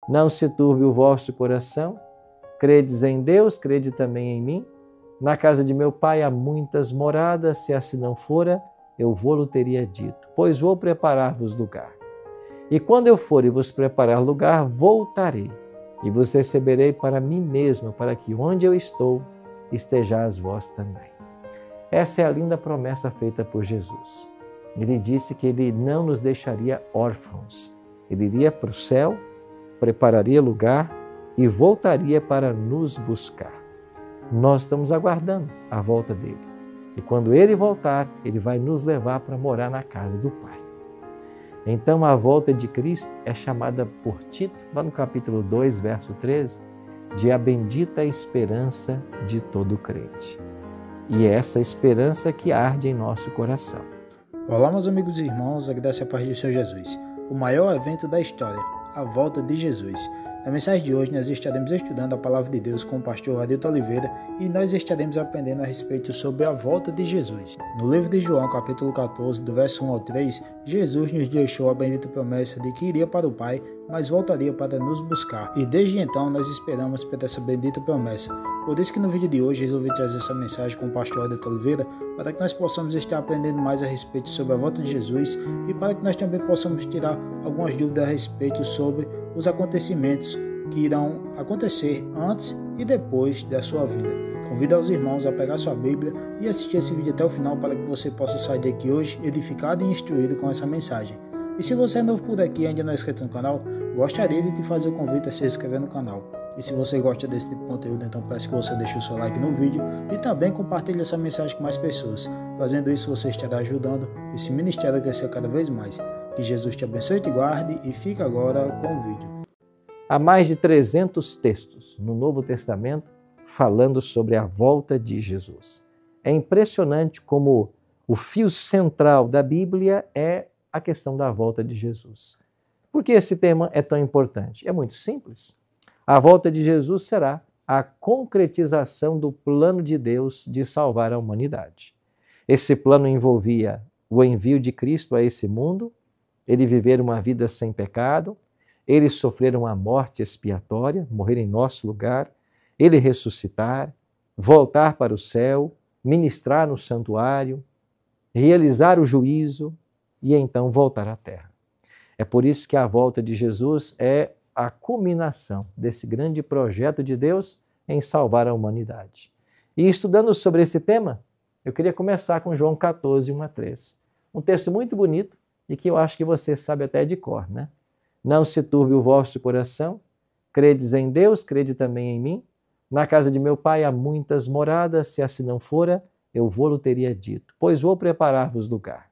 Não se turbe o vosso coração. Credes em Deus, crede também em mim. Na casa de meu Pai há muitas moradas, se assim não fora, eu vou-lo teria dito, pois vou preparar-vos lugar. E quando eu for e vos preparar lugar, voltarei, e vos receberei para mim mesmo, para que onde eu estou, estejais vós também. Essa é a linda promessa feita por Jesus. Ele disse que Ele não nos deixaria órfãos. Ele iria para o céu, prepararia lugar e voltaria para nos buscar. Nós estamos aguardando a volta dele. E quando Ele voltar, Ele vai nos levar para morar na casa do Pai. Então, a volta de Cristo é chamada por Tito, lá no capítulo 2, verso 13, de a bendita esperança de todo crente. E é essa esperança que arde em nosso coração. Olá, meus amigos e irmãos, a graça e a paz do Senhor Jesus. O maior evento da história, a volta de Jesus. Na mensagem de hoje, nós estaremos estudando a Palavra de Deus com o pastor Adilto Oliveira e nós estaremos aprendendo a respeito sobre a volta de Jesus. No livro de João, capítulo 14, do verso 1 ao 3, Jesus nos deixou a bendita promessa de que iria para o Pai, mas voltaria para nos buscar. E desde então, nós esperamos por essa bendita promessa. Por isso que no vídeo de hoje, resolvi trazer essa mensagem com o pastor Adilto Oliveira para que nós possamos estar aprendendo mais a respeito sobre a volta de Jesus e para que nós também possamos tirar algumas dúvidas a respeito sobre os acontecimentos que irão acontecer antes e depois da sua vinda. Convido aos irmãos a pegar sua Bíblia e assistir esse vídeo até o final para que você possa sair daqui hoje edificado e instruído com essa mensagem. E se você é novo por aqui e ainda não é inscrito no canal, gostaria de te fazer o convite a se inscrever no canal. E se você gosta desse tipo de conteúdo, então peço que você deixe o seu like no vídeo e também compartilhe essa mensagem com mais pessoas. Fazendo isso, você estará ajudando esse ministério a crescer cada vez mais. Que Jesus te abençoe e te guarde e fica agora com o vídeo. Há mais de 300 textos no Novo Testamento falando sobre a volta de Jesus. É impressionante como o fio central da Bíblia é a questão da volta de Jesus. Por que esse tema é tão importante? É muito simples. A volta de Jesus será a concretização do plano de Deus de salvar a humanidade. Esse plano envolvia o envio de Cristo a esse mundo, ele viver uma vida sem pecado, ele sofrer uma morte expiatória, morrer em nosso lugar, ele ressuscitar, voltar para o céu, ministrar no santuário, realizar o juízo e então voltar à terra. É por isso que a volta de Jesus é a culminação desse grande projeto de Deus em salvar a humanidade. E estudando sobre esse tema, eu queria começar com João 14, 1 a 3. Um texto muito bonito e que eu acho que você sabe até de cor, né? Não se turbe o vosso coração, credes em Deus, crede também em mim. Na casa de meu Pai há muitas moradas, se assim não fora, eu vou-lo teria dito, pois vou preparar-vos lugar.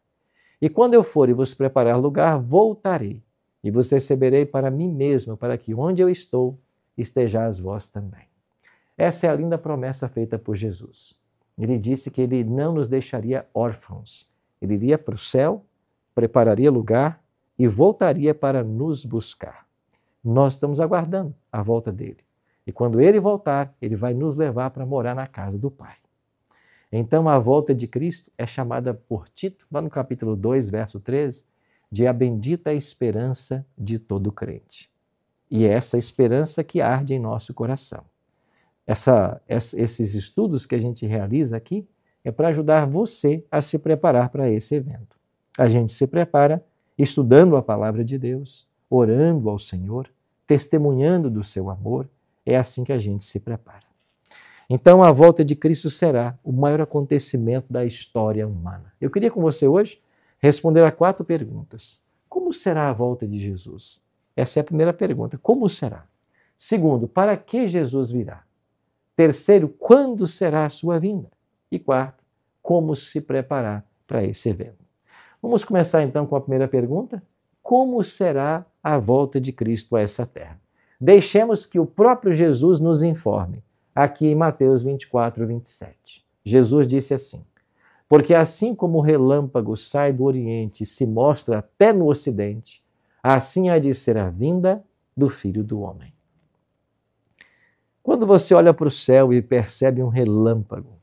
E quando eu for e vos preparar lugar, voltarei, e vos receberei para mim mesmo, para que onde eu estou, estejais vós também. Essa é a linda promessa feita por Jesus. Ele disse que Ele não nos deixaria órfãos. Ele iria para o céu, prepararia lugar e voltaria para nos buscar. Nós estamos aguardando a volta dele. E quando ele voltar, ele vai nos levar para morar na casa do Pai. Então, a volta de Cristo é chamada por Tito, lá no capítulo 2, verso 13, de a bendita esperança de todo crente. E é essa esperança que arde em nosso coração. Esses estudos que a gente realiza aqui é para ajudar você a se preparar para esse evento. A gente se prepara estudando a palavra de Deus, orando ao Senhor, testemunhando do seu amor. É assim que a gente se prepara. Então, a volta de Cristo será o maior acontecimento da história humana. Eu queria com você hoje responder a 4 perguntas. Como será a volta de Jesus? Essa é a primeira pergunta. Como será? Segundo, para que Jesus virá? Terceiro, quando será a sua vinda? E quarto, como se preparar para esse evento? Vamos começar então com a primeira pergunta. Como será a volta de Cristo a essa terra? Deixemos que o próprio Jesus nos informe. Aqui em Mateus 24, 27. Jesus disse assim: porque assim como o relâmpago sai do Oriente e se mostra até no Ocidente, assim há de ser a vinda do Filho do Homem. Quando você olha para o céu e percebe um relâmpago,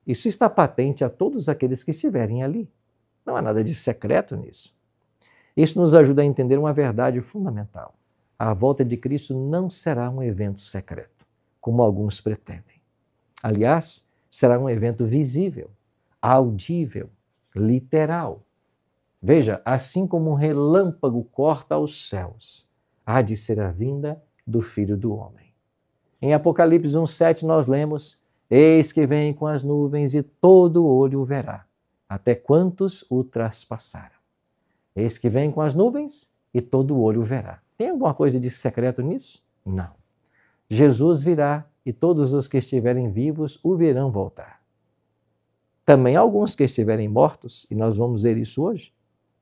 isso está patente a todos aqueles que estiverem ali. Não há nada de secreto nisso. Isso nos ajuda a entender uma verdade fundamental. a volta de Cristo não será um evento secreto, como alguns pretendem. Aliás, será um evento visível, audível, literal. Veja, assim como um relâmpago corta os céus, há de ser a vinda do Filho do Homem. Em Apocalipse 1,7 nós lemos: eis que vem com as nuvens e todo olho o verá, até quantos o traspassaram. Eis que vem com as nuvens e todo olho o verá. Tem alguma coisa de secreto nisso? Não. Jesus virá e todos os que estiverem vivos o verão voltar. Também alguns que estiverem mortos, e nós vamos ver isso hoje.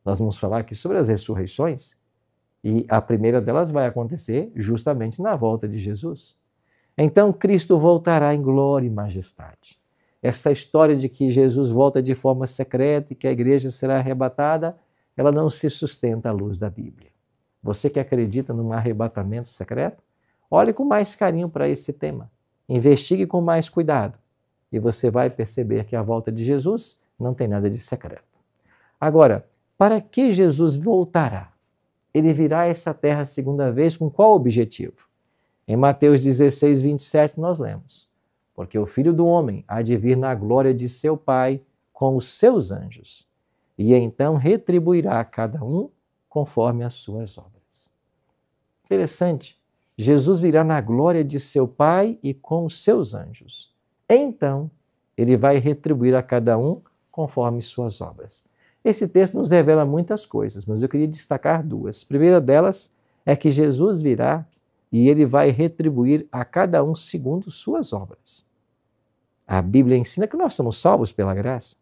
Nós vamos falar aqui sobre as ressurreições, e a primeira delas vai acontecer justamente na volta de Jesus. Então Cristo voltará em glória e majestade. Essa história de que Jesus volta de forma secreta e que a igreja será arrebatada, ela não se sustenta à luz da Bíblia. Você que acredita num arrebatamento secreto, olhe com mais carinho para esse tema. Investigue com mais cuidado e você vai perceber que a volta de Jesus não tem nada de secreto. Agora, para que Jesus voltará? Ele virá a essa terra a segunda vez com qual objetivo? Em Mateus 16, 27 nós lemos: porque o Filho do Homem há de vir na glória de seu Pai com os seus anjos, e então retribuirá a cada um conforme as suas obras. Interessante. Jesus virá na glória de seu Pai e com os seus anjos. Então, ele vai retribuir a cada um conforme suas obras. Esse texto nos revela muitas coisas, mas eu queria destacar duas. A primeira delas é que Jesus virá e ele vai retribuir a cada um segundo suas obras. A Bíblia ensina que nós somos salvos pela graça,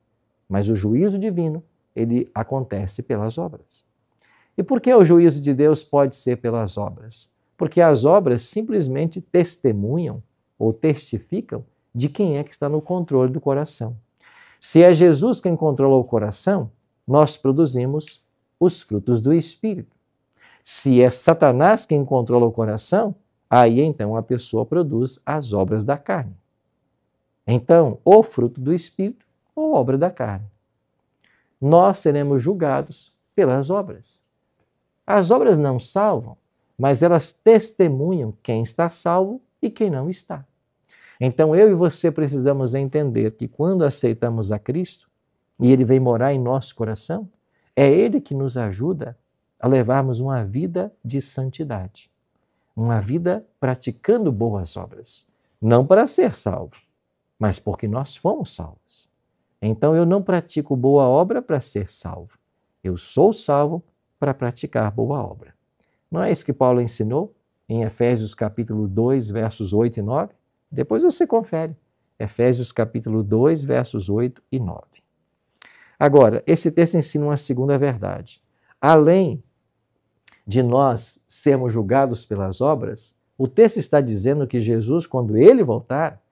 mas o juízo divino, ele acontece pelas obras. E por que o juízo de Deus pode ser pelas obras? Porque as obras simplesmente testemunham ou testificam de quem é que está no controle do coração. Se é Jesus quem controla o coração, nós produzimos os frutos do Espírito. Se é Satanás quem controla o coração, aí então a pessoa produz as obras da carne. Então, ou fruto do Espírito ou obra da carne. Nós seremos julgados pelas obras. As obras não salvam, mas elas testemunham quem está salvo e quem não está. Então eu e você precisamos entender que quando aceitamos a Cristo e Ele vem morar em nosso coração, é Ele que nos ajuda a levarmos uma vida de santidade, uma vida praticando boas obras, não para ser salvo, mas porque nós fomos salvos. Então eu não pratico boa obra para ser salvo, eu sou salvo para praticar boa obra. Não é isso que Paulo ensinou em Efésios capítulo 2, versos 8 e 9? Depois você confere. Efésios capítulo 2, versos 8 e 9. Agora, esse texto ensina uma segunda verdade. Além de nós sermos julgados pelas obras, o texto está dizendo que Jesus, quando Ele voltar,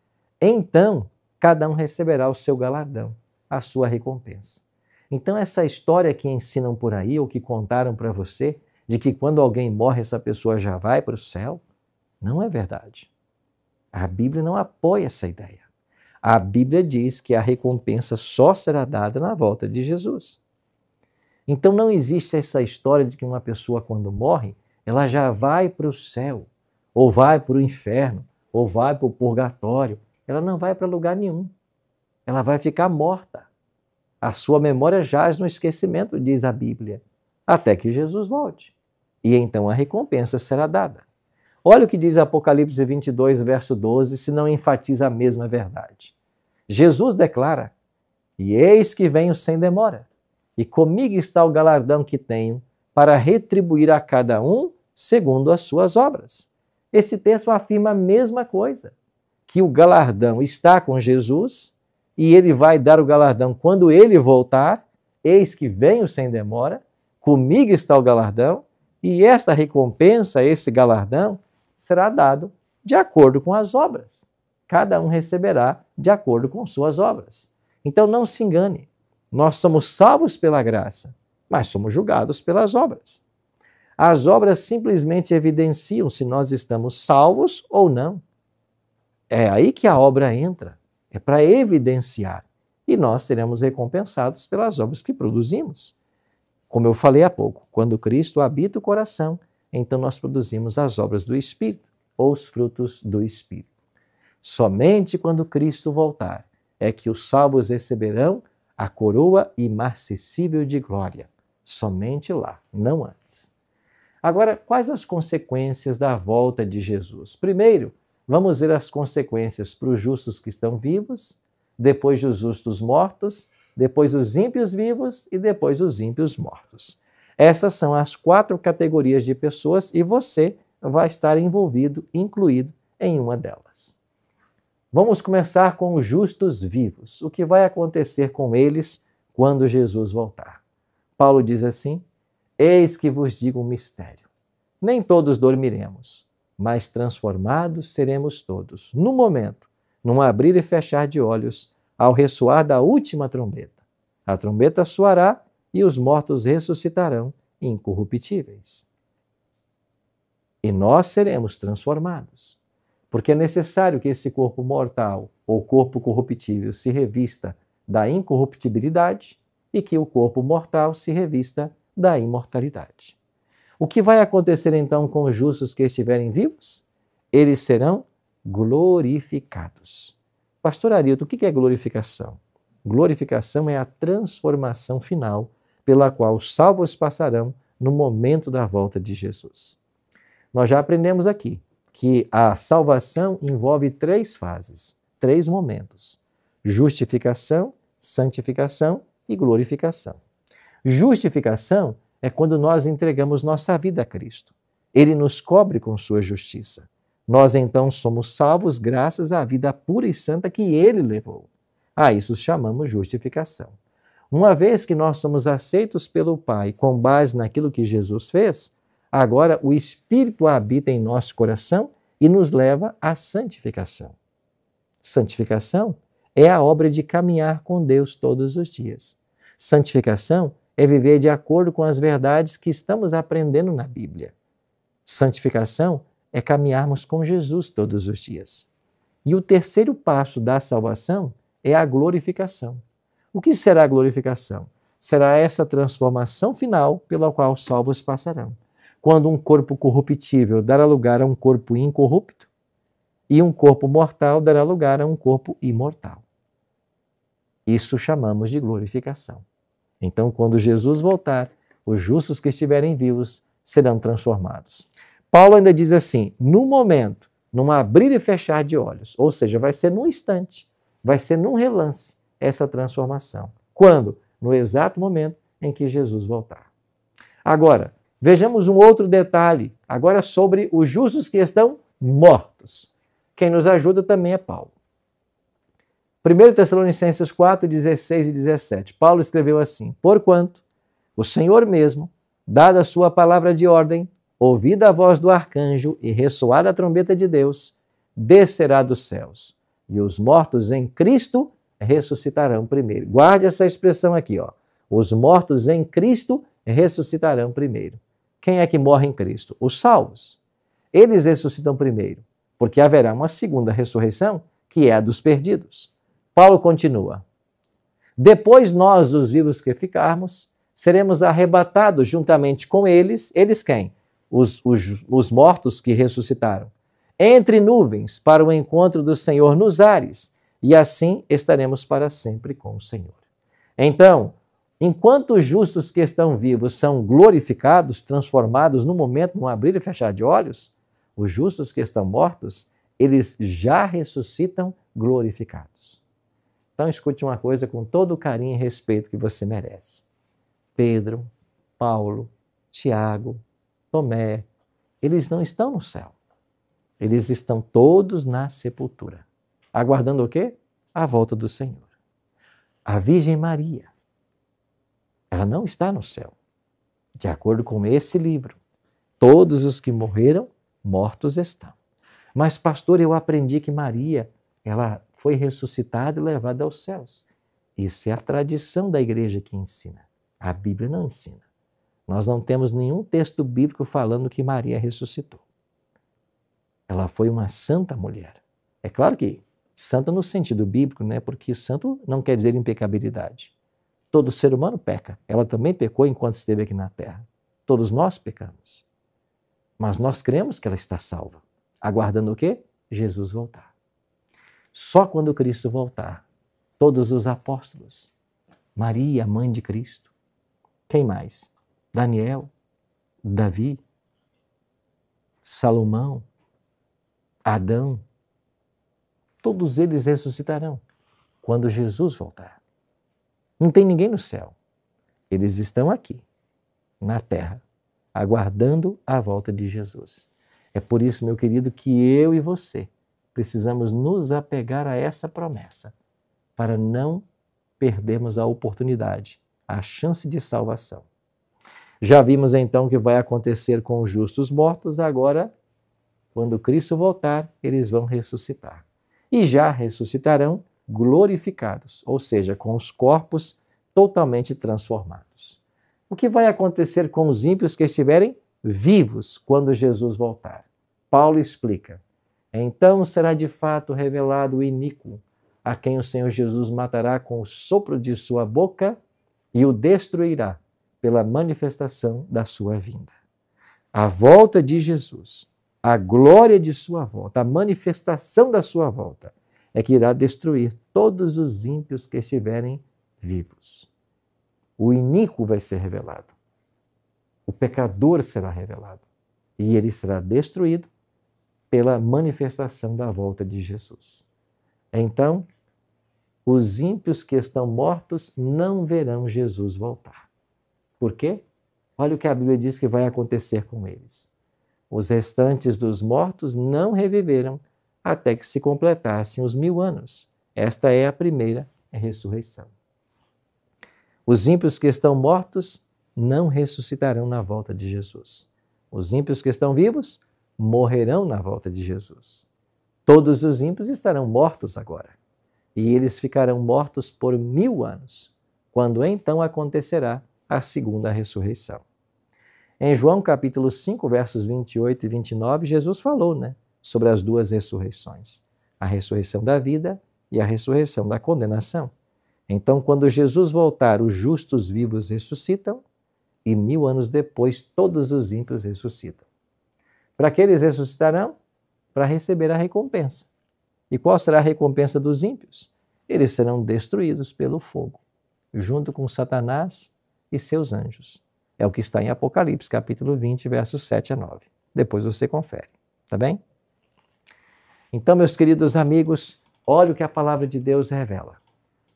então cada um receberá o seu galardão, a sua recompensa. Então essa história que ensinam por aí, ou que contaram para você, de que quando alguém morre, essa pessoa já vai para o céu, não é verdade. A Bíblia não apoia essa ideia. A Bíblia diz que a recompensa só será dada na volta de Jesus. Então não existe essa história de que uma pessoa, quando morre, ela já vai para o céu, ou vai para o inferno, ou vai para o purgatório. Ela não vai para lugar nenhum. Ela vai ficar morta. A sua memória jaz no esquecimento, diz a Bíblia, até que Jesus volte. E então a recompensa será dada. Olha o que diz Apocalipse 22, verso 12, se não enfatiza a mesma verdade. Jesus declara: e eis que venho sem demora, e comigo está o galardão que tenho, para retribuir a cada um segundo as suas obras. Esse texto afirma a mesma coisa, que o galardão está com Jesus, e ele vai dar o galardão quando ele voltar. Eis que venho sem demora, comigo está o galardão, e esta recompensa, esse galardão, será dado de acordo com as obras. Cada um receberá de acordo com suas obras. Então não se engane, nós somos salvos pela graça, mas somos julgados pelas obras. As obras simplesmente evidenciam se nós estamos salvos ou não. É aí que a obra entra, é para evidenciar. E nós seremos recompensados pelas obras que produzimos. Como eu falei há pouco, quando Cristo habita o coração, então nós produzimos as obras do Espírito, ou os frutos do Espírito. Somente quando Cristo voltar é que os salvos receberão a coroa imarcessível de glória. Somente lá, não antes. Agora, quais as consequências da volta de Jesus? Primeiro, vamos ver as consequências para os justos que estão vivos, depois os justos mortos, depois os ímpios vivos e depois os ímpios mortos. Essas são as 4 categorias de pessoas e você vai estar envolvido, incluído em uma delas. Vamos começar com os justos vivos. O que vai acontecer com eles quando Jesus voltar? Paulo diz assim: eis que vos digo um mistério. Nem todos dormiremos, mas transformados seremos todos, no momento, num abrir e fechar de olhos, ao ressoar da última trombeta. A trombeta soará e os mortos ressuscitarão incorruptíveis. E nós seremos transformados, porque é necessário que esse corpo mortal ou corpo corruptível se revista da incorruptibilidade e que o corpo mortal se revista da imortalidade. O que vai acontecer então com os justos que estiverem vivos? Eles serão glorificados. Pastor Arilton, o que é glorificação? Glorificação é a transformação final pela qual os salvos passarão no momento da volta de Jesus. Nós já aprendemos aqui que a salvação envolve 3 fases, 3 momentos: justificação, santificação e glorificação. Justificação é quando nós entregamos nossa vida a Cristo. Ele nos cobre com sua justiça. Nós então somos salvos graças à vida pura e santa que Ele levou. A isso chamamos justificação. Uma vez que nós somos aceitos pelo Pai com base naquilo que Jesus fez, agora o Espírito habita em nosso coração e nos leva à santificação. Santificação é a obra de caminhar com Deus todos os dias. Santificação é viver de acordo com as verdades que estamos aprendendo na Bíblia. Santificação é caminharmos com Jesus todos os dias. E o terceiro passo da salvação é a glorificação. O que será a glorificação? Será essa transformação final pela qual os salvos passarão. Quando um corpo corruptível dará lugar a um corpo incorrupto e um corpo mortal dará lugar a um corpo imortal. Isso chamamos de glorificação. Então, quando Jesus voltar, os justos que estiverem vivos serão transformados. Paulo ainda diz assim: no momento, num abrir e fechar de olhos, ou seja, vai ser num instante, vai ser num relance essa transformação. Quando? No exato momento em que Jesus voltar. Agora, vejamos um outro detalhe, agora sobre os justos que estão mortos. Quem nos ajuda também é Paulo. 1 Tessalonicenses 4, 16 e 17. Paulo escreveu assim: porquanto o Senhor mesmo, dada a sua palavra de ordem, ouvida a voz do arcanjo e ressoada a trombeta de Deus, descerá dos céus, e os mortos em Cristo ressuscitarão primeiro. Guarde essa expressão aqui, ó. Os mortos em Cristo ressuscitarão primeiro. Quem é que morre em Cristo? Os salvos. Eles ressuscitam primeiro, porque haverá uma segunda ressurreição, que é a dos perdidos. Paulo continua: depois nós, os vivos que ficarmos, seremos arrebatados juntamente com eles. Eles quem? Os mortos que ressuscitaram. Entre nuvens para o encontro do Senhor nos ares, e assim estaremos para sempre com o Senhor. Então, enquanto os justos que estão vivos são glorificados, transformados no momento, no abrir e fechar de olhos, os justos que estão mortos, eles já ressuscitam glorificados. Então escute uma coisa com todo o carinho e respeito que você merece. Pedro, Paulo, Tiago, Tomé, eles não estão no céu. Eles estão todos na sepultura. Aguardando o quê? A volta do Senhor. A Virgem Maria, ela não está no céu. De acordo com esse livro, todos os que morreram, mortos estão. Mas, pastor, eu aprendi que Maria, ela foi ressuscitada e levada aos céus. Isso é a tradição da igreja que ensina. A Bíblia não ensina. Nós não temos nenhum texto bíblico falando que Maria ressuscitou. Ela foi uma santa mulher. É claro que santa no sentido bíblico, né? Porque santo não quer dizer impecabilidade. Todo ser humano peca. Ela também pecou enquanto esteve aqui na terra. Todos nós pecamos. Mas nós cremos que ela está salva. Aguardando o quê? Jesus voltar. Só quando Cristo voltar, todos os apóstolos, Maria, mãe de Cristo, quem mais? Daniel, Davi, Salomão, Adão, todos eles ressuscitarão quando Jesus voltar. Não tem ninguém no céu. Eles estão aqui, na terra, aguardando a volta de Jesus. É por isso, meu querido, que eu e você precisamos nos apegar a essa promessa, para não perdermos a oportunidade, a chance de salvação. Já vimos então o que vai acontecer com os justos mortos, agora, quando Cristo voltar, eles vão ressuscitar. E já ressuscitarão glorificados, ou seja, com os corpos totalmente transformados. O que vai acontecer com os ímpios que estiverem vivos quando Jesus voltar? Paulo explica: então será de fato revelado o iníquo, a quem o Senhor Jesus matará com o sopro de sua boca e o destruirá pela manifestação da sua vinda. A volta de Jesus, a glória de sua volta, a manifestação da sua volta, é que irá destruir todos os ímpios que estiverem vivos. O iníquo vai ser revelado. O pecador será revelado. E ele será destruído pela manifestação da volta de Jesus. Então, os ímpios que estão mortos não verão Jesus voltar. Por quê? Olha o que a Bíblia diz que vai acontecer com eles. Os restantes dos mortos não reviveram até que se completassem os 1000 anos. Esta é a primeira ressurreição. Os ímpios que estão mortos não ressuscitarão na volta de Jesus. Os ímpios que estão vivos morrerão na volta de Jesus. Todos os ímpios estarão mortos agora. E eles ficarão mortos por 1000 anos, quando então acontecerá a segunda ressurreição. Em João capítulo 5, versos 28 e 29, Jesus falou, sobre as duas ressurreições. A ressurreição da vida e a ressurreição da condenação. Então, quando Jesus voltar, os justos vivos ressuscitam e 1000 anos depois todos os ímpios ressuscitam. Para que eles ressuscitarão? Para receber a recompensa. E qual será a recompensa dos ímpios? Eles serão destruídos pelo fogo, junto com Satanás e seus anjos. É o que está em Apocalipse, capítulo 20, versos 7 a 9. Depois você confere, tá bem? Então, meus queridos amigos, olha o que a palavra de Deus revela.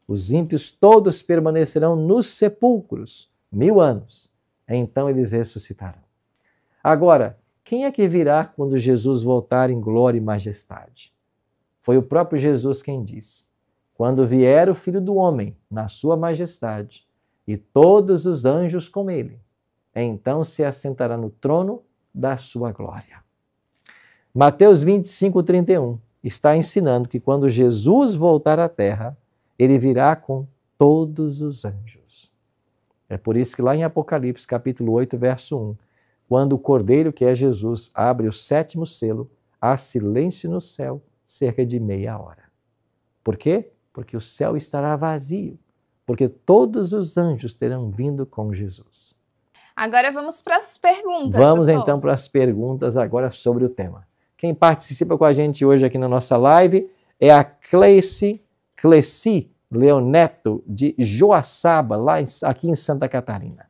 Os ímpios todos permanecerão nos sepulcros 1000 anos. Então eles ressuscitarão. Agora, quem é que virá quando Jesus voltar em glória e majestade? Foi o próprio Jesus quem disse: quando vier o Filho do Homem na sua majestade e todos os anjos com ele, então se assentará no trono da sua glória. Mateus 25, 31 está ensinando que quando Jesus voltar à terra, ele virá com todos os anjos. É por isso que lá em Apocalipse, capítulo 8, verso 1, quando o Cordeiro, que é Jesus, abre o 7º selo, há silêncio no céu cerca de meia hora. Por quê? Porque o céu estará vazio, porque todos os anjos terão vindo com Jesus. Agora vamos para as perguntas, Vamos pastor. então para as perguntas agora sobre o tema. Quem participa com a gente hoje aqui na nossa live é a Cleci Leoneto, de Joaçaba, aqui em Santa Catarina.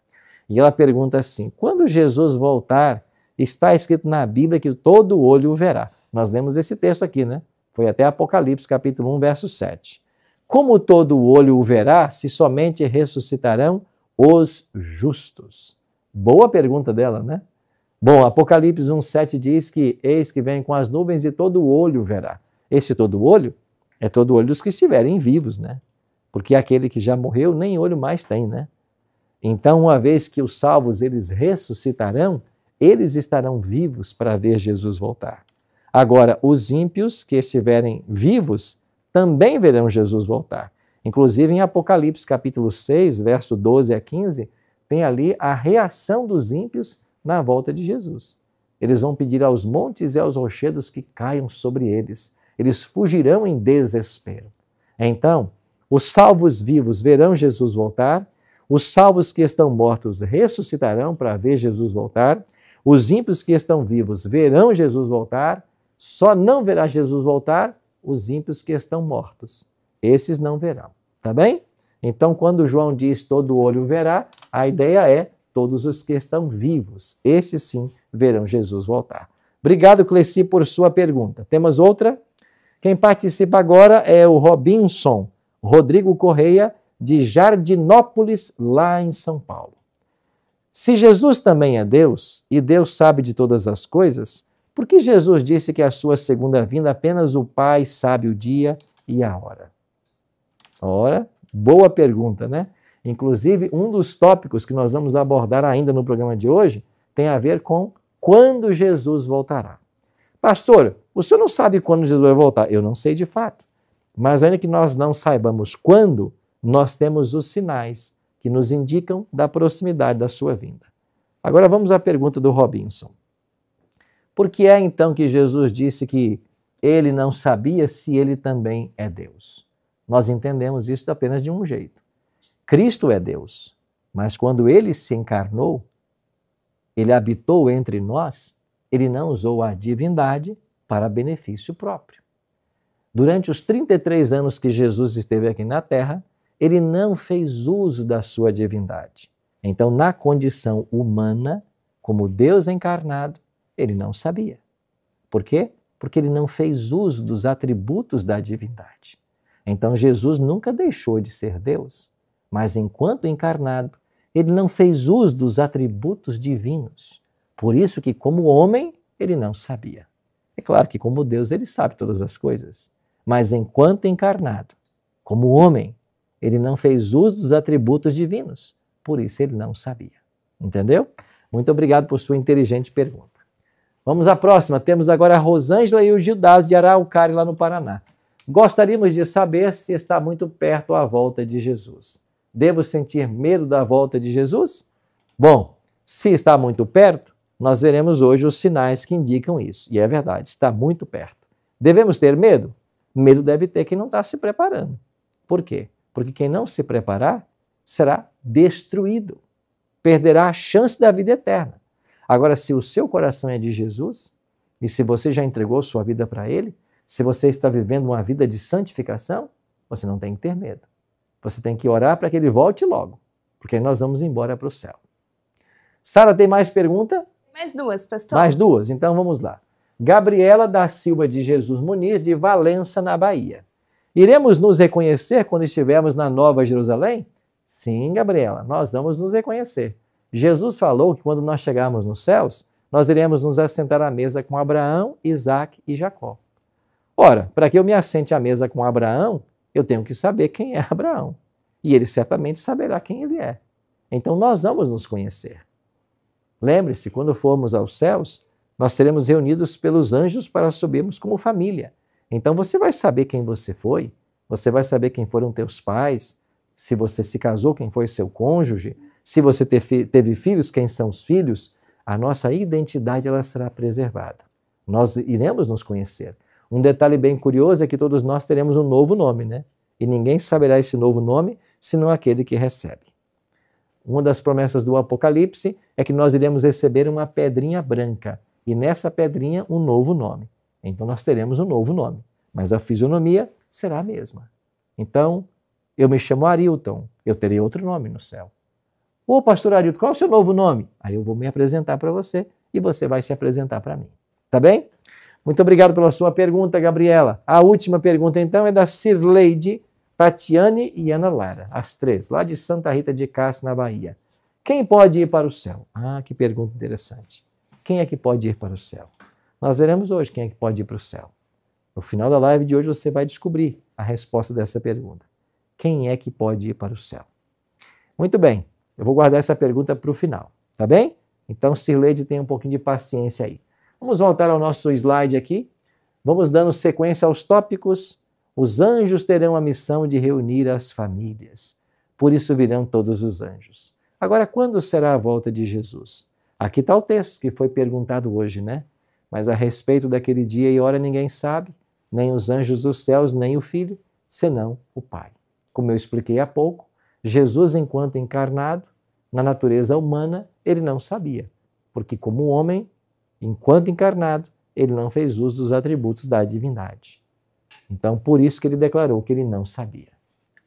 E ela pergunta assim: quando Jesus voltar, está escrito na Bíblia que todo olho o verá. Nós lemos esse texto aqui, Foi até Apocalipse, capítulo 1, verso 7. Como todo olho o verá, se somente ressuscitarão os justos? Boa pergunta dela, Bom, Apocalipse 1, 7 diz que eis que vem com as nuvens e todo olho o verá. Esse todo olho é todo olho dos que estiverem vivos, Porque aquele que já morreu nem olho mais tem, Então, uma vez que os salvos eles ressuscitarão, eles estarão vivos para ver Jesus voltar. Agora, os ímpios que estiverem vivos também verão Jesus voltar. Inclusive em Apocalipse capítulo 6, verso 12 a 15, tem ali a reação dos ímpios na volta de Jesus. Eles vão pedir aos montes e aos rochedos que caiam sobre eles. Eles fugirão em desespero. Então, os salvos vivos verão Jesus voltar, os salvos que estão mortos ressuscitarão para ver Jesus voltar, Os ímpios que estão vivos verão Jesus voltar, só não verá Jesus voltar os ímpios que estão mortos. Esses não verão, tá bem? Então, quando João diz todo olho verá, a ideia é todos os que estão vivos. Esses sim verão Jesus voltar. Obrigado, Cleci, por sua pergunta. Temos outra? Quem participa agora é o Robinson Rodrigo Correia, de Jardinópolis, lá em São Paulo. Se Jesus também é Deus, e Deus sabe de todas as coisas, por que Jesus disse que a sua segunda vinda apenas o Pai sabe o dia e a hora? Ora, boa pergunta, né? Inclusive, um dos tópicos que nós vamos abordar ainda no programa de hoje tem a ver com quando Jesus voltará. Pastor, o senhor não sabe quando Jesus vai voltar? Eu não sei de fato. Mas ainda que nós não saibamos quando, nós temos os sinais que nos indicam da proximidade da sua vinda. Agora vamos à pergunta do Robinson. Por que é então que Jesus disse que ele não sabia se ele também é Deus? Nós entendemos isso apenas de um jeito. Cristo é Deus, mas quando ele se encarnou, ele habitou entre nós, ele não usou a divindade para benefício próprio. Durante os 33 anos que Jesus esteve aqui na Terra, ele não fez uso da sua divindade. Então, na condição humana, como Deus encarnado, ele não sabia. Por quê? Porque ele não fez uso dos atributos da divindade. Então, Jesus nunca deixou de ser Deus, mas enquanto encarnado, ele não fez uso dos atributos divinos. Por isso que, como homem, ele não sabia. É claro que, como Deus, ele sabe todas as coisas, mas enquanto encarnado, como homem, ele não fez uso dos atributos divinos. Por isso ele não sabia. Entendeu? Muito obrigado por sua inteligente pergunta. Vamos à próxima. Temos agora a Rosângela e o Gildas de Araucária, lá no Paraná. Gostaríamos de saber se está muito perto a volta de Jesus. Devo sentir medo da volta de Jesus? Bom, se está muito perto, nós veremos hoje os sinais que indicam isso. E é verdade, está muito perto. Devemos ter medo? Medo deve ter quem não está se preparando. Por quê? Porque quem não se preparar será destruído. Perderá a chance da vida eterna. Agora, se o seu coração é de Jesus, e se você já entregou sua vida para Ele, se você está vivendo uma vida de santificação, você não tem que ter medo. Você tem que orar para que Ele volte logo, porque nós vamos embora para o céu. Sara, tem mais pergunta? Mais duas, pastor. Mais duas? Então vamos lá. Gabriela da Silva de Jesus Muniz, de Valença, na Bahia. Iremos nos reconhecer quando estivermos na Nova Jerusalém? Sim, Gabriela, nós vamos nos reconhecer. Jesus falou que quando nós chegarmos nos céus, nós iremos nos assentar à mesa com Abraão, Isaque e Jacó. Ora, para que eu me assente à mesa com Abraão, eu tenho que saber quem é Abraão. E ele certamente saberá quem ele é. Então nós vamos nos conhecer. Lembre-se, quando formos aos céus, nós seremos reunidos pelos anjos para subirmos como família. Então você vai saber quem você foi, você vai saber quem foram teus pais, se você se casou, quem foi seu cônjuge, se você teve filhos, quem são os filhos. A nossa identidade ela será preservada. Nós iremos nos conhecer. Um detalhe bem curioso é que todos nós teremos um novo nome, né? E ninguém saberá esse novo nome, senão aquele que recebe. Uma das promessas do Apocalipse é que nós iremos receber uma pedrinha branca, e nessa pedrinha um novo nome. Então nós teremos um novo nome, mas a fisionomia será a mesma. Então, eu me chamo Arilton, eu terei outro nome no céu. Ô, pastor Arilton, qual é o seu novo nome? Aí eu vou me apresentar para você e você vai se apresentar para mim. Tá bem? Muito obrigado pela sua pergunta, Gabriela. A última pergunta, então, é da Cirleide, Tatiane e Ana Lara, as três, lá de Santa Rita de Cássia, na Bahia. Quem pode ir para o céu? Ah, que pergunta interessante. Quem é que pode ir para o céu? Nós veremos hoje quem é que pode ir para o céu. No final da live de hoje você vai descobrir a resposta dessa pergunta. Quem é que pode ir para o céu? Muito bem, eu vou guardar essa pergunta para o final, tá bem? Então, Cirleide, tenha um pouquinho de paciência aí. Vamos voltar ao nosso slide aqui. Vamos dando sequência aos tópicos. Os anjos terão a missão de reunir as famílias. Por isso virão todos os anjos. Agora, quando será a volta de Jesus? Aqui está o texto que foi perguntado hoje, né? Mas a respeito daquele dia e hora ninguém sabe, nem os anjos dos céus, nem o Filho, senão o Pai. Como eu expliquei há pouco, Jesus, enquanto encarnado, na natureza humana, ele não sabia. porque como homem, enquanto encarnado, ele não fez uso dos atributos da divindade. Então, por isso que ele declarou que ele não sabia.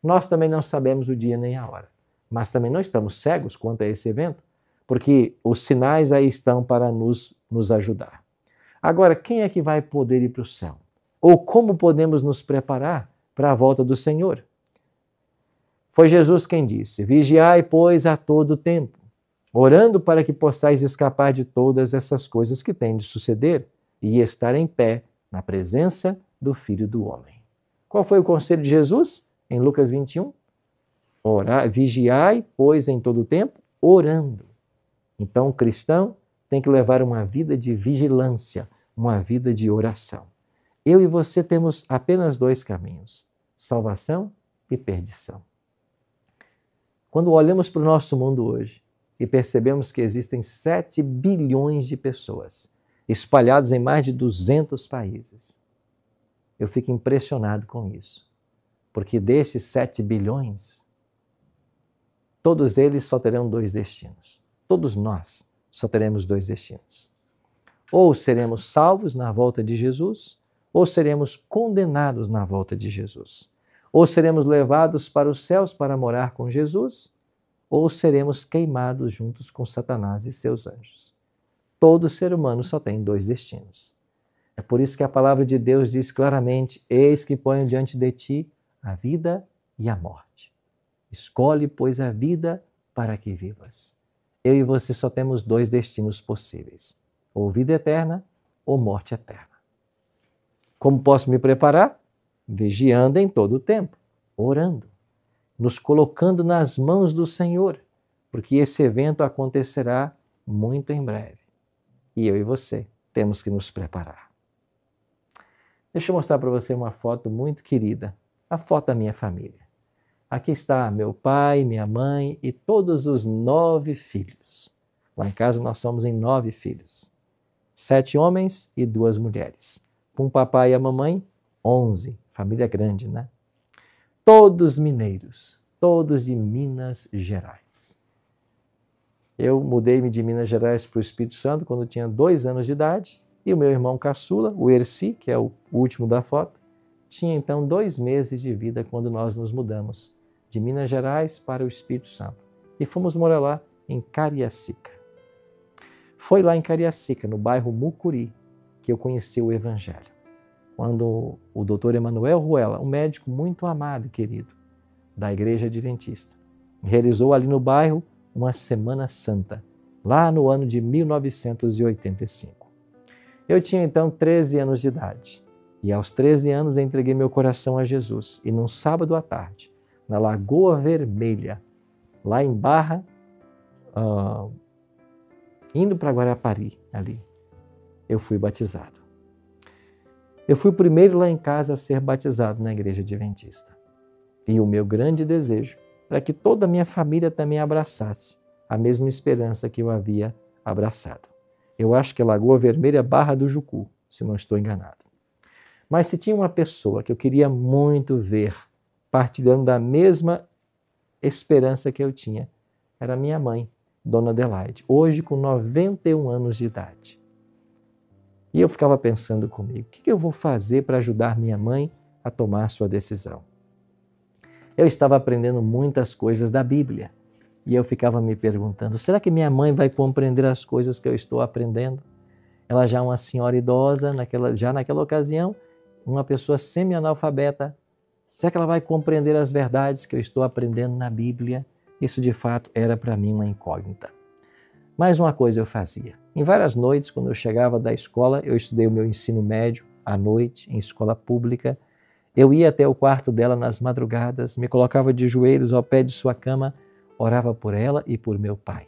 Nós também não sabemos o dia nem a hora, mas também não estamos cegos quanto a esse evento, porque os sinais aí estão para nos ajudar. Agora, quem é que vai poder ir para o céu? Ou como podemos nos preparar para a volta do Senhor? Foi Jesus quem disse: vigiai, pois, a todo tempo, orando para que possais escapar de todas essas coisas que têm de suceder e estar em pé na presença do Filho do Homem. Qual foi o conselho de Jesus em Lucas 21? Vigiai, pois, em todo tempo, orando. Então, o cristão tem que levar uma vida de vigilância, uma vida de oração. Eu e você temos apenas dois caminhos: salvação e perdição. Quando olhamos para o nosso mundo hoje e percebemos que existem 7 bilhões de pessoas espalhados em mais de 200 países, eu fico impressionado com isso. Porque desses 7 bilhões, todos eles só terão 2 destinos. Todos nós só teremos 2 destinos. Ou seremos salvos na volta de Jesus, ou seremos condenados na volta de Jesus. Ou seremos levados para os céus para morar com Jesus, ou seremos queimados juntos com Satanás e seus anjos. Todo ser humano só tem 2 destinos. É por isso que a palavra de Deus diz claramente: eis que ponho diante de ti a vida e a morte. Escolhe, pois, a vida para que vivas. Eu e você só temos 2 destinos possíveis: ou vida eterna ou morte eterna. Como posso me preparar? Vigiando em todo o tempo, orando, nos colocando nas mãos do Senhor, porque esse evento acontecerá muito em breve. E eu e você temos que nos preparar. Deixa eu mostrar para você uma foto muito querida, a foto da minha família. Aqui está meu pai, minha mãe e todos os 9 filhos. Lá em casa nós somos em 9 filhos. 7 homens e 2 mulheres. Com o papai e a mamãe, 11. Família grande, né? Todos mineiros, todos de Minas Gerais. Eu mudei-me de Minas Gerais para o Espírito Santo quando eu tinha 2 anos de idade, e o meu irmão caçula, o Erci, que é o último da foto, tinha então 2 meses de vida quando nós nos mudamos de Minas Gerais para o Espírito Santo. E fomos morar lá em Cariacica. Foi lá em Cariacica, no bairro Mucuri, que eu conheci o Evangelho. Quando o Dr. Emanuel Ruela, um médico muito amado e querido da Igreja Adventista, realizou ali no bairro uma Semana Santa, lá no ano de 1985. Eu tinha então 13 anos de idade e aos 13 anos entreguei meu coração a Jesus e num sábado à tarde, na Lagoa Vermelha, lá em Barra, indo para Guarapari, ali, eu fui batizado. Eu fui o primeiro lá em casa a ser batizado na Igreja Adventista. E o meu grande desejo era que toda a minha família também abraçasse a mesma esperança que eu havia abraçado. Eu acho que é Lagoa Vermelha, Barra do Jucu, se não estou enganado. Mas se tinha uma pessoa que eu queria muito ver partilhando da mesma esperança que eu tinha, era minha mãe, Dona Adelaide, hoje com 91 anos de idade. E eu ficava pensando comigo, o que eu vou fazer para ajudar minha mãe a tomar sua decisão? Eu estava aprendendo muitas coisas da Bíblia e eu ficava me perguntando, será que minha mãe vai compreender as coisas que eu estou aprendendo? Ela já é uma senhora idosa, já naquela ocasião, uma pessoa semi-analfabeta. Será que ela vai compreender as verdades que eu estou aprendendo na Bíblia? Isso de fato era para mim uma incógnita. Mais uma coisa eu fazia. Em várias noites, quando eu chegava da escola, eu estudei o meu ensino médio à noite, em escola pública. Eu ia até o quarto dela nas madrugadas, me colocava de joelhos ao pé de sua cama, orava por ela e por meu pai.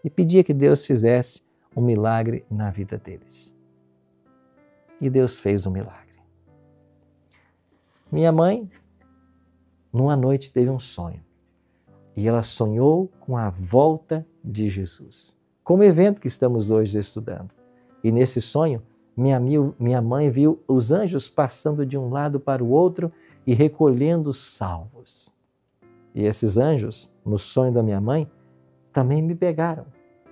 E pedia que Deus fizesse um milagre na vida deles. E Deus fez um milagre. Minha mãe, numa noite, teve um sonho. E ela sonhou com a volta de Jesus, como evento que estamos hoje estudando. E nesse sonho, minha mãe viu os anjos passando de um lado para o outro e recolhendo os salvos. E esses anjos, no sonho da minha mãe, também me pegaram.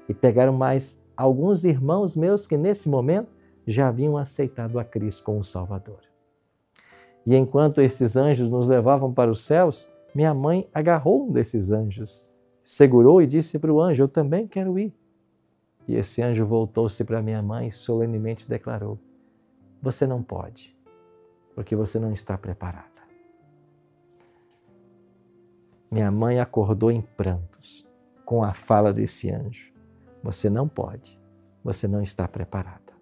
E pegaram mais alguns irmãos meus que nesse momento já haviam aceitado a Cristo como Salvador. E enquanto esses anjos nos levavam para os céus, minha mãe agarrou um desses anjos, segurou e disse para o anjo: eu também quero ir. E esse anjo voltou-se para minha mãe e solenemente declarou: você não pode, porque você não está preparada. Minha mãe acordou em prantos com a fala desse anjo: você não pode, você não está preparada.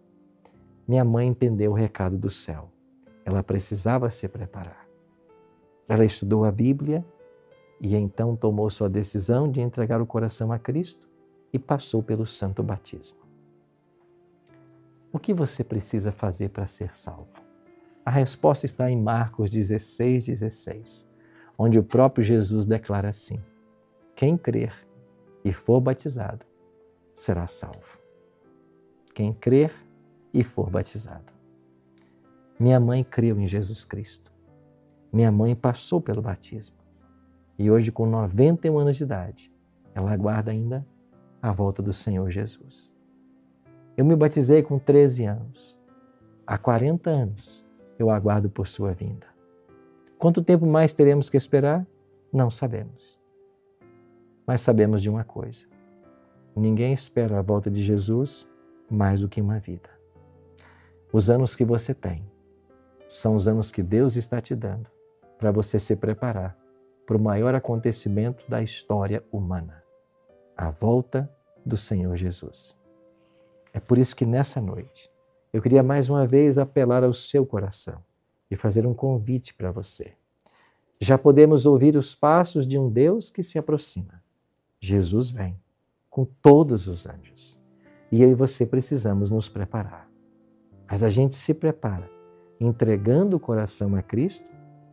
Minha mãe entendeu o recado do céu. Ela precisava se preparar. Ela estudou a Bíblia e então tomou sua decisão de entregar o coração a Cristo e passou pelo santo batismo. O que você precisa fazer para ser salvo? A resposta está em Marcos 16:16, onde o próprio Jesus declara assim: quem crer e for batizado será salvo. Quem crer e for batizado. Minha mãe creu em Jesus Cristo. Minha mãe passou pelo batismo. E hoje, com 91 anos de idade, ela aguarda ainda a volta do Senhor Jesus. Eu me batizei com 13 anos. Há 40 anos eu aguardo por sua vinda. Quanto tempo mais teremos que esperar? Não sabemos. Mas sabemos de uma coisa: ninguém espera a volta de Jesus mais do que uma vida. Os anos que você tem são os anos que Deus está te dando para você se preparar para o maior acontecimento da história humana, a volta do Senhor Jesus. É por isso que nessa noite eu queria mais uma vez apelar ao seu coração e fazer um convite para você. Já podemos ouvir os passos de um Deus que se aproxima. Jesus vem com todos os anjos e eu e você precisamos nos preparar. Mas a gente se prepara entregando o coração a Cristo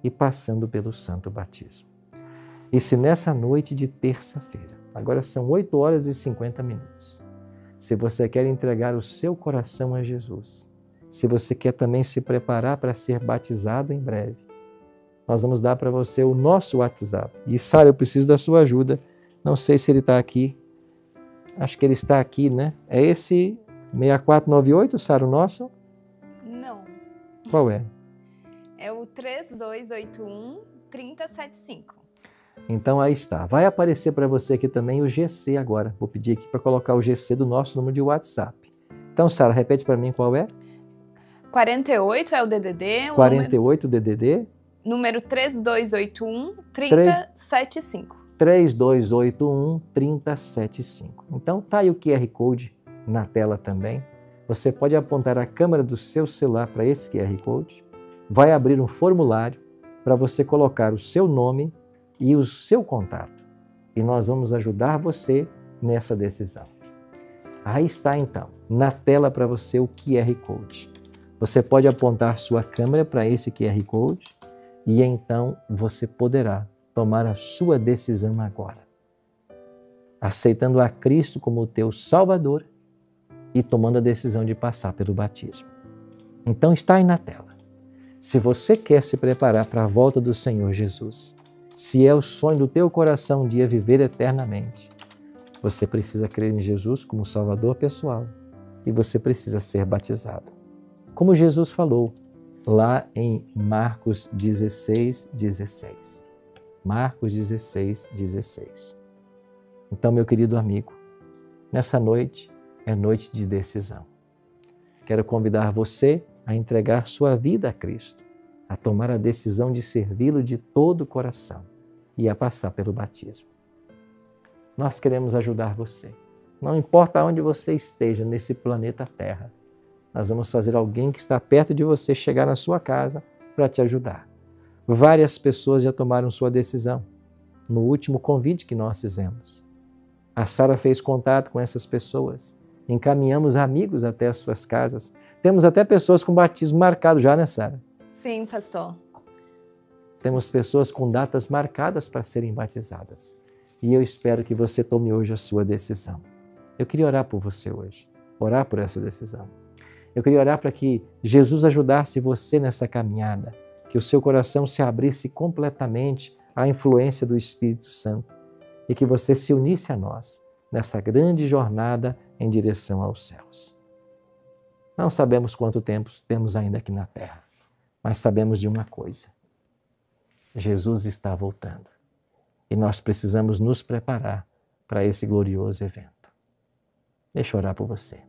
e passando pelo santo batismo. E se nessa noite de terça-feira, agora são 8h50, se você quer entregar o seu coração a Jesus, se você quer também se preparar para ser batizado em breve, nós vamos dar para você o nosso WhatsApp. E Sara, eu preciso da sua ajuda. Não sei se ele está aqui. Acho que ele está aqui, né? É esse 6498, Sara, o nosso? Não. Qual é? É o 3281-3075. Então aí está. Vai aparecer para você aqui também o GC agora. Vou pedir aqui para colocar o GC do nosso número de WhatsApp. Então, Sara, repete para mim qual é? 48 é o DDD. 48 DDD. Número 3281-3075. 3281-3075. Então tá aí o QR Code na tela também. Você pode apontar a câmera do seu celular para esse QR Code. Vai abrir um formulário para você colocar o seu nome e o seu contato. E nós vamos ajudar você nessa decisão. Aí está então, na tela para você o QR Code. Você pode apontar sua câmera para esse QR Code e então você poderá tomar a sua decisão agora, aceitando a Cristo como o teu Salvador e tomando a decisão de passar pelo batismo. Então está aí na tela. Se você quer se preparar para a volta do Senhor Jesus, se é o sonho do teu coração um dia viver eternamente, você precisa crer em Jesus como Salvador pessoal e você precisa ser batizado. Como Jesus falou lá em Marcos 16:16. Marcos 16:16. Então, meu querido amigo, nessa noite é noite de decisão. Quero convidar você a entregar sua vida a Cristo, a tomar a decisão de servi-lo de todo o coração e a passar pelo batismo. Nós queremos ajudar você. Não importa onde você esteja nesse planeta Terra, nós vamos fazer alguém que está perto de você chegar na sua casa para te ajudar. Várias pessoas já tomaram sua decisão no último convite que nós fizemos. A Sara fez contato com essas pessoas, encaminhamos amigos até as suas casas. Temos até pessoas com batismo marcado já, né, Sara? Sim, pastor. Temos pessoas com datas marcadas para serem batizadas. E eu espero que você tome hoje a sua decisão. Eu queria orar por você hoje, orar por essa decisão. Eu queria orar para que Jesus ajudasse você nessa caminhada, que o seu coração se abrisse completamente à influência do Espírito Santo e que você se unisse a nós nessa grande jornada em direção aos céus. Não sabemos quanto tempo temos ainda aqui na terra, mas sabemos de uma coisa: Jesus está voltando e nós precisamos nos preparar para esse glorioso evento. Deixa eu orar por você.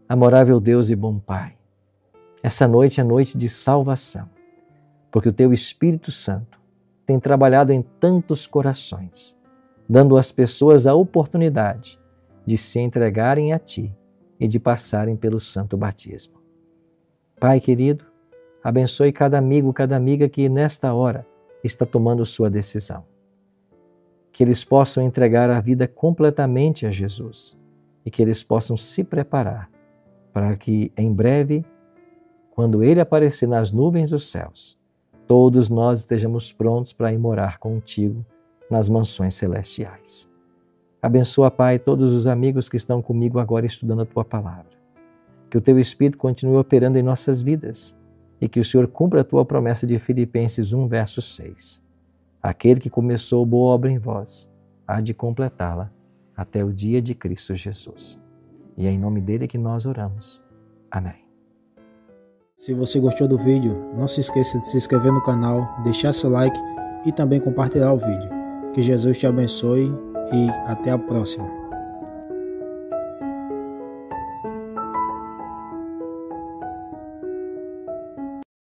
Amorável Deus e bom Pai, essa noite é noite de salvação, porque o Teu Espírito Santo tem trabalhado em tantos corações, dando às pessoas a oportunidade de se entregarem a Ti e de passarem pelo santo batismo. Pai querido, abençoe cada amigo, cada amiga que nesta hora está tomando sua decisão. Que eles possam entregar a vida completamente a Jesus e que eles possam se preparar para que em breve, quando Ele aparecer nas nuvens dos céus, todos nós estejamos prontos para ir morar contigo nas mansões celestiais. Abençoa, Pai, todos os amigos que estão comigo agora estudando a Tua Palavra. Que o Teu Espírito continue operando em nossas vidas e que o Senhor cumpra a Tua promessa de Filipenses 1, verso 6. Aquele que começou boa obra em vós, há de completá-la até o dia de Cristo Jesus. E é em nome dele que nós oramos. Amém. Se você gostou do vídeo, não se esqueça de se inscrever no canal, deixar seu like e também compartilhar o vídeo. Que Jesus te abençoe e até a próxima.